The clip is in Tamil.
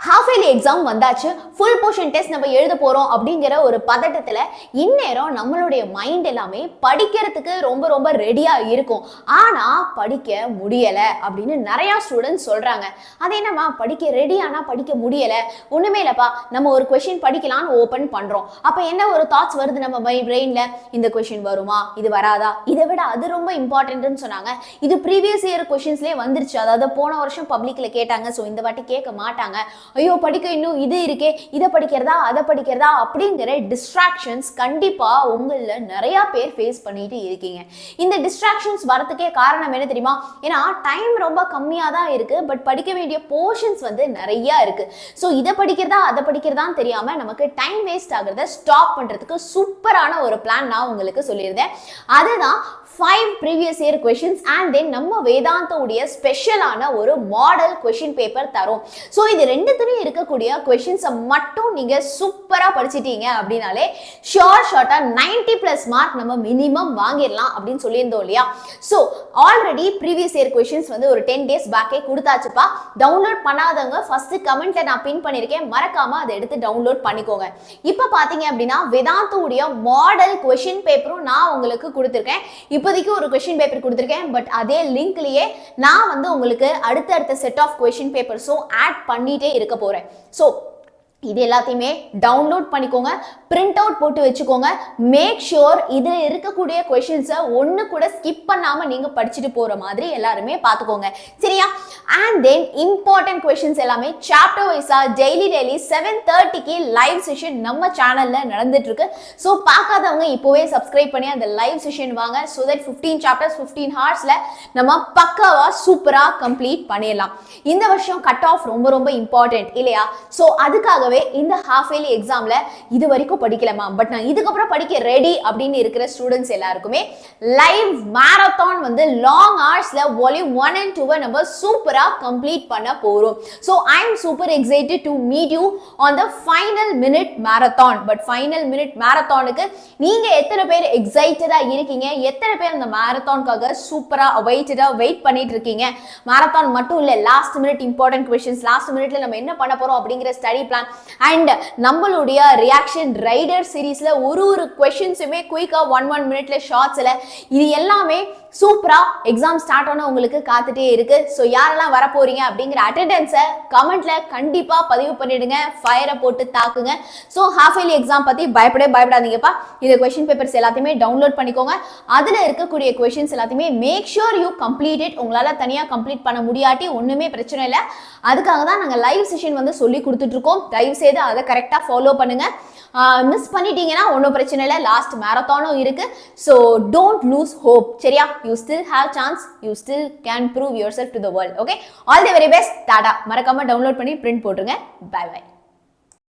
half yearly exam வந்தாச்சு full portion test நம்ம எழுத போறோம் அப்படிங்கற ஒரு பதட்டத்துல இந்நேரம் நம்மளுடைய மைண்ட் எல்லாமே படிக்கிறதுக்கு ரொம்ப ரெடியா இருக்கும் ஆனா படிக்க முடியல அப்படினு நிறைய ஸ்டூடண்ட்ஸ் சொல்றாங்க அது என்னமா படிக்க ரெடி ஆனா படிக்க முடியல ஒண்ணுமே இல்லப்பா நம்ம ஒரு क्वेश्चन படிக்கலாம்னு ஓபன் பண்றோம் அப்ப என்ன ஒரு தாட்ஸ் வருது நம்ம பிரெயின்ல இந்த क्वेश्चन வருமா இது வராதா இதை விட அது ரொம்ப இம்பார்ட்டன்ட்னு சொன்னாங்க இது previous year क्वेश्चंसலயே வந்துருச்சு அதாவது போன வருஷம் பப்ளிக்ல கேட்டாங்க சோ இந்த வாட்டி கேட்க மாட்டாங்க ஐயோ படிக்க இன்னும் இது இருக்கே இத படிக்கிறதா அத படிக்கிறதா அப்படிங்கற டிஸ்ட்ராக்ஷன்ஸ் கண்டிப்பா உங்கள நிறைய பேர் ஃபேஸ் பண்ணிட்டு இருக்கீங்க இந்த டிஸ்ட்ராக்ஷன்ஸ் வரதுக்கே காரணம் என்ன தெரியுமா ஏனா டைம் ரொம்ப கம்மியா தான் இருக்கு பட் படிக்க வேண்டிய போர்ஷன்ஸ் வந்து நிறைய இருக்கு சோ இத படிக்கிறதா அத படிக்கிறதான்னு தெரியாம நமக்கு டைம் வேஸ்ட் ஆகுறத ஸ்டாப் பண்றதுக்கு சூப்பரான ஒரு பிளான் நான் உங்களுக்கு சொல்லியிருந்தேன் அதுதான் 5 previous year questions and then நம்ம வேதாந்த உடைய ஸ்பெஷலான ஒரு மாடல் क्वेश्चन பேப்பர் தரோம் சோ இது ரெண்டுத்துலயும் இருக்கக்கூடிய क्वेश्चंस மட்டும் நீங்க சூப்பரா படிச்சிட்டீங்க அப்படினாலே ஷார்ட்டா 90+ மார்க் நம்ம மினிமம் வாங்கிரலாம் அப்படினு சொல்லியிருந்தோம் இல்லையா so already previous year questions வந்து ஒரு 10 days பேக்கே கொடுத்தாச்சுப்பா டவுன்லோட் பண்ணாதவங்க ஃபர்ஸ்ட் கமெண்ட்ல நான் பின் பண்ணிருக்கேன் மறக்காம அதை எடுத்து டவுன்லோட் பண்ணிக்கோங்க இப்போ பாத்தீங்க அப்படினா வேதாந்த உடைய மாடல் क्वेश्चन பேப்பரும் நான் உங்களுக்கு கொடுத்திருக்கேன் இப்போதைக்கு ஒரு क्वेश्चन பேப்பர் கொடுத்திருக்கேன் பட் அதே லிங்க்லயே நான் வந்து உங்களுக்கு அடுத்த செட் ஆஃப் क्वेश्चन பேப்பர்ஸும் ஆட் பண்ணிட்டே இருக்க போறேன் சோ இது எல்லாத்தையுமே டவுன்லோட் பண்ணிக்கோங்க பிரிண்ட் அவுட் போட்டு வச்சுக்கோங்க மேக் ஷூர் இதுல இருக்கக்கூடிய क्वेश्चंस ஒன்னு கூட ஸ்கிப் பண்ணாம நீங்க படிச்சிட்டு போற மாதிரி எல்லாரும் பாத்துக்கோங்க சரியா and then important questions எல்லாமே chapter வைஸா டெய்லி 7:30 க்கு லைவ் செஷன் நம்ம சேனல்ல நடந்துட்டு இருக்கு சோ பார்க்காதவங்க இப்போவே சப்ஸ்கிரைப் பண்ணி அந்த லைவ் செஷன் வாங்க so that 15 chapters 15 ஹவர்ஸ்ல நம்ம பக்காவா சூப்பரா கம்ப்ளீட் பண்ணிடலாம் இந்த வருஷம் கட் ஆஃப் ரொம்ப இம்பார்ட்டன்ட் இல்லையா சோ அதுக்காக இந்த half yearly examல இது வரைக்கும் படிக்கலமா பட் நான் இதுக்கு அப்புறம் படிக்க ரெடி அப்படினு இருக்கிற ஸ்டூடண்ட்ஸ் எல்லாருக்குமே லைவ் மாரத்தான் வந்து லாங் ஹவர்ஸ்ல வால்யூம் 1 and 2 நம்ம சூப்பரா கம்ப்ளீட் பண்ண போறோம் so I am super excited to meet you on the final minute marathon but final minute மாரத்தானுக்கு நீங்க எத்தனை பேர் எக்ஸைட்டடா இருக்கீங்க எத்தனை பேர் அந்த மாரத்தானுக்காக சூப்பரா வெயிட் பண்ணிட்டு இருக்கீங்க மாரத்தான் மட்டும் இல்ல last minute important questions last மினிட்ல நம்ம என்ன பண்ண போறோம் அப்படிங்கற ஸ்டடி பிளான் and நம்மளுடைய ரியாக்ஷன் ரைடர் சீரிஸ்ல ஒரு क्वेश्चंसமே குயிக்கா 1 மினிட்ல ஷார்ட்ஸ்ல இது எல்லாமே சூப்பரா எக்ஸாம் ஸ்டார்ட் ஆன உங்களுக்கு காத்துட்டே இருக்கு சோ யாரெல்லாம் வர போறீங்க அப்படிங்கற அட்டெண்டன்ஸை கமெண்ட்ல கண்டிப்பா பதிவு பண்ணிடுங்க ஃபயரை போட்டு தாக்குங்க சோ half yearly எக்ஸாம் பத்தி பயப்படாதீங்கப்பா இந்த क्वेश्चन பேப்பர்ஸ் எல்லாத்தையுமே டவுன்லோட் பண்ணிக்கோங்க அதுல இருக்கக்கூடிய क्वेश्चंस எல்லாத்தையுமே make sure you complete it உங்களால தனியா கம்ப்ளீட் பண்ண முடியாட்டி ஒண்ணுமே பிரச்சனை இல்ல அதுக்காக தான் நாங்க லைவ் செஷன் வந்து சொல்லி கொடுத்துட்டு இருக்கோம் தயவு செய்து அதை கரெக்டா ஃபாலோ பண்ணுங்க மிஸ் பண்ணிட்டீங்கன்னா ஒன்றும் பிரச்சனை இல்லை லாஸ்ட் மேரத்தானும் இருக்கு ஸோ டோன்ட் லூஸ் ஹோப் சரியா you still have chance you still can prove your self to the world okay all the very best Tata மறக்காம டவுன்லோட் பண்ணி பிரிண்ட் போட்டுருங்க பை பை